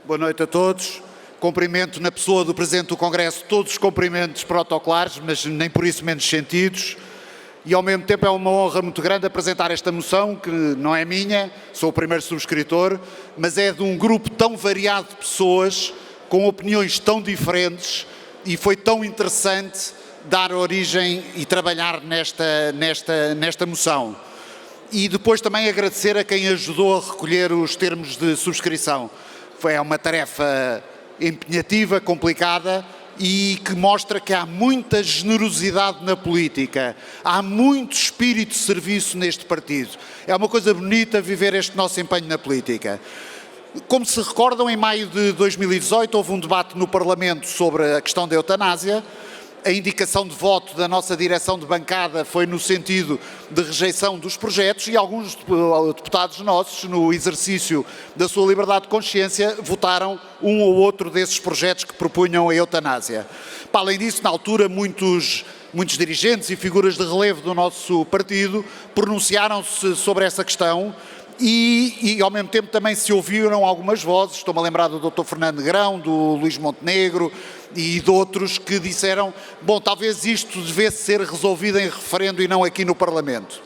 Boa noite a todos. Cumprimento na pessoa do Presidente do Congresso todos os cumprimentos protocolares, mas nem por isso menos sentidos. E ao mesmo tempo é uma honra muito grande apresentar esta moção, que não é minha, sou o primeiro subscritor, mas é de um grupo tão variado de pessoas, com opiniões tão diferentes, e foi tão interessante dar origem e trabalhar nesta moção. E depois também agradecer a quem ajudou a recolher os termos de subscrição. Foi uma tarefa empenhativa, complicada e que mostra que há muita generosidade na política, há muito espírito de serviço neste partido. É uma coisa bonita viver este nosso empenho na política. Como se recordam, em maio de 2018 houve um debate no Parlamento sobre a questão da eutanásia. A indicação de voto da nossa direção de bancada foi no sentido de rejeição dos projetos e alguns deputados nossos, no exercício da sua liberdade de consciência, votaram um ou outro desses projetos que propunham a eutanásia. Para além disso, na altura, muitos dirigentes e figuras de relevo do nosso partido pronunciaram-se sobre essa questão e ao mesmo tempo também se ouviram algumas vozes, estou-me a lembrar do Dr. Fernando Negrão, do Luís Montenegro e de outros que disseram, bom, talvez isto devesse ser resolvido em referendo e não aqui no Parlamento.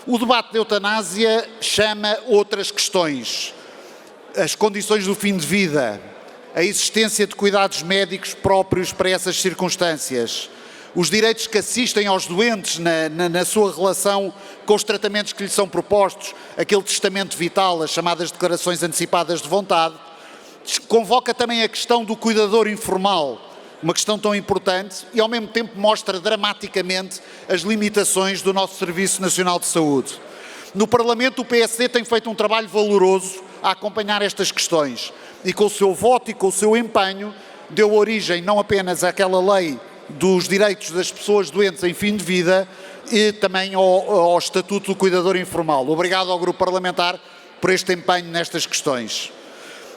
O debate da eutanásia chama outras questões, as condições do fim de vida, a existência de cuidados médicos próprios para essas circunstâncias, os direitos que assistem aos doentes na sua relação com os tratamentos que lhes são propostos, aquele testamento vital, as chamadas declarações antecipadas de vontade. Convoca também a questão do cuidador informal, uma questão tão importante, e ao mesmo tempo mostra dramaticamente as limitações do nosso Serviço Nacional de Saúde. No Parlamento, o PSD tem feito um trabalho valoroso a acompanhar estas questões e com o seu voto e com o seu empenho deu origem não apenas àquela lei dos direitos das pessoas doentes em fim de vida e também ao Estatuto do Cuidador Informal. Obrigado ao Grupo Parlamentar por este empenho nestas questões.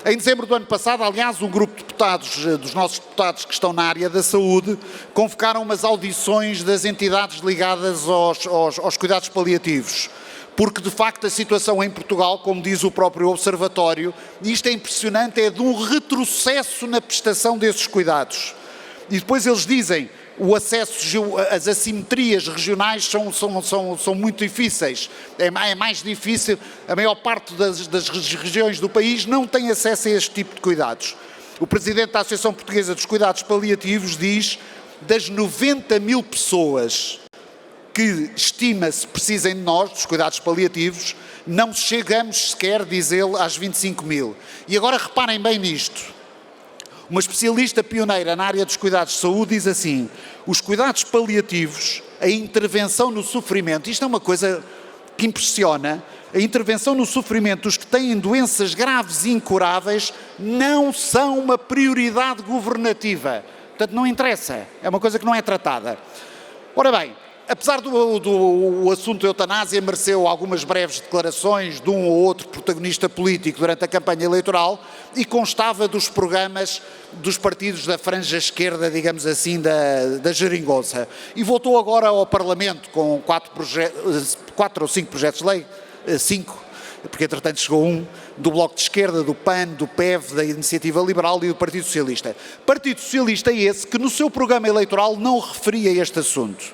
Em dezembro do ano passado, aliás, um grupo de deputados, dos nossos deputados que estão na área da saúde, convocaram umas audições das entidades ligadas aos cuidados paliativos. Porque, de facto, a situação em Portugal, como diz o próprio Observatório, e isto é impressionante, é de um retrocesso na prestação desses cuidados. E depois eles dizem, o acesso, as assimetrias regionais são muito difíceis, é mais difícil, a maior parte das regiões do país não tem acesso a este tipo de cuidados. O Presidente da Associação Portuguesa dos Cuidados Paliativos diz, das 90 mil pessoas que estima-se precisem de nós, dos cuidados paliativos, não chegamos sequer, diz ele, às 25 mil. E agora reparem bem nisto. Uma especialista pioneira na área dos cuidados de saúde diz assim, os cuidados paliativos, a intervenção no sofrimento, isto é uma coisa que impressiona, a intervenção no sofrimento dos que têm doenças graves e incuráveis não são uma prioridade governativa. Portanto, não interessa, é uma coisa que não é tratada. Ora bem, apesar do assunto da eutanásia mereceu algumas breves declarações de um ou outro protagonista político durante a campanha eleitoral e constava dos programas dos partidos da franja esquerda, digamos assim, da geringonça. E voltou agora ao Parlamento com 4 ou 5 projetos de lei, 5, porque entretanto chegou um, do Bloco de Esquerda, do PAN, do PEV, da Iniciativa Liberal e do Partido Socialista. Partido Socialista é esse que no seu programa eleitoral não referia este assunto.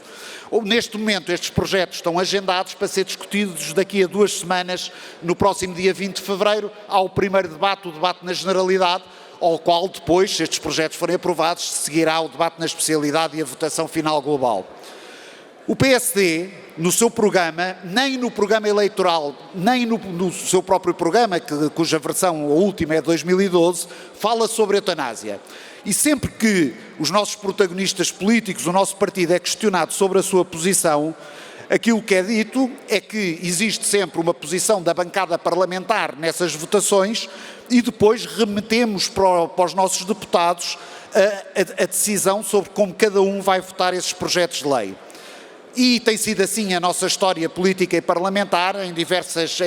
Neste momento estes projetos estão agendados para ser discutidos daqui a 2 semanas, no próximo dia 20 de fevereiro, há o primeiro debate, o debate na generalidade, ao qual depois, se estes projetos forem aprovados, seguirá o debate na especialidade e a votação final global. O PSD, no seu programa, nem no programa eleitoral, nem no seu próprio programa, cuja versão, a última, é de 2012, fala sobre a eutanásia. E sempre que os nossos protagonistas políticos, o nosso partido, é questionado sobre a sua posição, aquilo que é dito é que existe sempre uma posição da bancada parlamentar nessas votações e depois remetemos para os nossos deputados a decisão sobre como cada um vai votar esses projetos de lei. E tem sido assim a nossa história política e parlamentar em diversas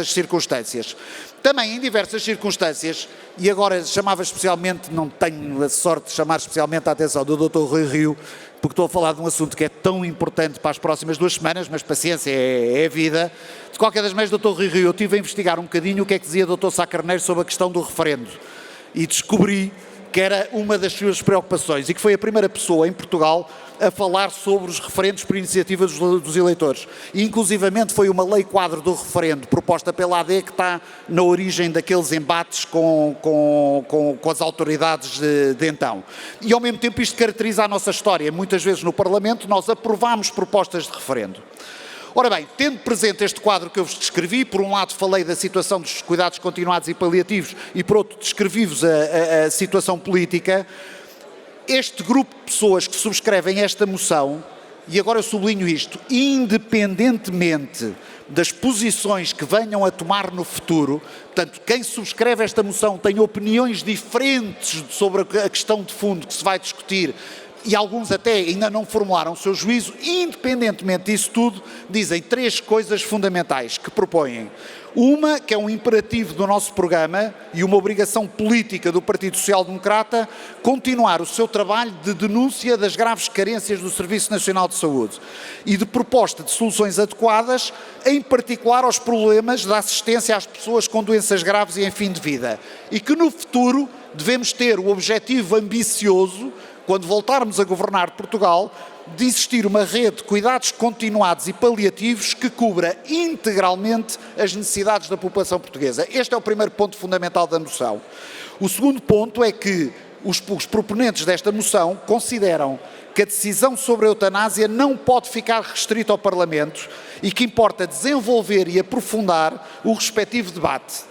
circunstâncias. Também em diversas circunstâncias, e agora chamava especialmente, não tenho a sorte de chamar especialmente a atenção do Dr. Rui Rio, porque estou a falar de um assunto que é tão importante para as próximas 2 semanas, mas paciência, é a vida. De qualquer das maneiras, Dr. Rui Rio, eu estive a investigar um bocadinho o que é que dizia o Dr. Sá Carneiro sobre a questão do referendo. E descobri que era uma das suas preocupações e que foi a primeira pessoa em Portugal a falar sobre os referendos por iniciativa dos eleitores. E, inclusivamente, foi uma lei quadro do referendo proposta pela AD que está na origem daqueles embates com as autoridades de então. E, ao mesmo tempo, isto caracteriza a nossa história. Muitas vezes no Parlamento nós aprovámos propostas de referendo. Ora bem, tendo presente este quadro que eu vos descrevi, por um lado falei da situação dos cuidados continuados e paliativos e por outro descrevi-vos a situação política, este grupo de pessoas que subscrevem esta moção, e agora eu sublinho isto, independentemente das posições que venham a tomar no futuro, portanto, quem subscreve esta moção tem opiniões diferentes sobre a questão de fundo que se vai discutir, e alguns até ainda não formularam o seu juízo, independentemente disso tudo, dizem 3 coisas fundamentais que propõem. Uma, que é um imperativo do nosso programa e uma obrigação política do Partido Social Democrata, continuar o seu trabalho de denúncia das graves carências do Serviço Nacional de Saúde e de proposta de soluções adequadas, em particular aos problemas da assistência às pessoas com doenças graves e em fim de vida. E que no futuro devemos ter o objetivo ambicioso, quando voltarmos a governar Portugal, de existir uma rede de cuidados continuados e paliativos que cubra integralmente as necessidades da população portuguesa. Este é o primeiro ponto fundamental da moção. O segundo ponto é que os proponentes desta moção consideram que a decisão sobre a eutanásia não pode ficar restrita ao Parlamento e que importa desenvolver e aprofundar o respectivo debate,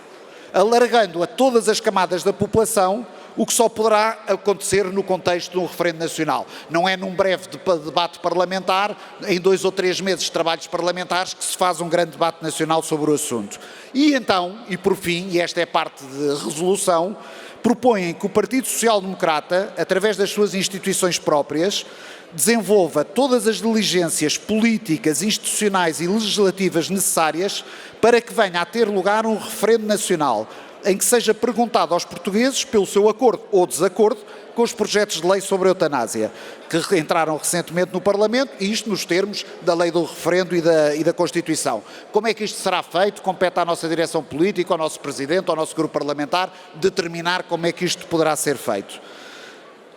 alargando a todas as camadas da população, o que só poderá acontecer no contexto de um referendo nacional. Não é num breve debate parlamentar, em 2 ou 3 meses de trabalhos parlamentares, que se faz um grande debate nacional sobre o assunto. E então, e por fim, e esta é parte de resolução, propõem que o Partido Social Democrata, através das suas instituições próprias, desenvolva todas as diligências políticas, institucionais e legislativas necessárias para que venha a ter lugar um referendo nacional, em que seja perguntado aos portugueses pelo seu acordo ou desacordo com os projetos de lei sobre a eutanásia, que entraram recentemente no Parlamento, e isto nos termos da lei do referendo e da Constituição. Como é que isto será feito? Compete à nossa direção política, ao nosso Presidente, ao nosso grupo parlamentar, determinar como é que isto poderá ser feito.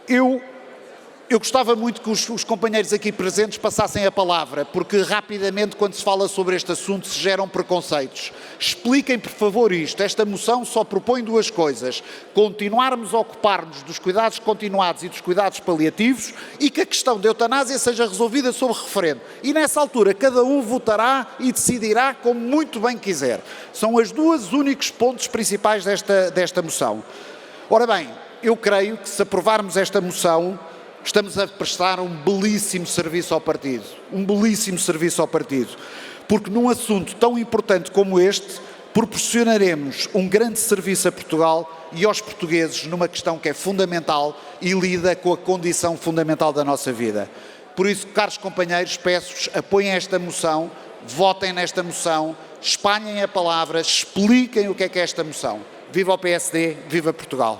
Eu gostava muito que os companheiros aqui presentes passassem a palavra, porque rapidamente, quando se fala sobre este assunto, se geram preconceitos. Expliquem, por favor, isto. Esta moção só propõe 2 coisas. Continuarmos a ocupar-nos dos cuidados continuados e dos cuidados paliativos e que a questão da eutanásia seja resolvida sob referendo. E nessa altura, cada um votará e decidirá como muito bem quiser. São os 2 únicos pontos principais desta moção. Ora bem, eu creio que se aprovarmos esta moção, estamos a prestar um belíssimo serviço ao partido, porque num assunto tão importante como este, proporcionaremos um grande serviço a Portugal e aos portugueses numa questão que é fundamental e lida com a condição fundamental da nossa vida. Por isso, caros companheiros, peço-vos, apoiem esta moção, votem nesta moção, espalhem a palavra, expliquem o que é esta moção. Viva o PSD, viva Portugal!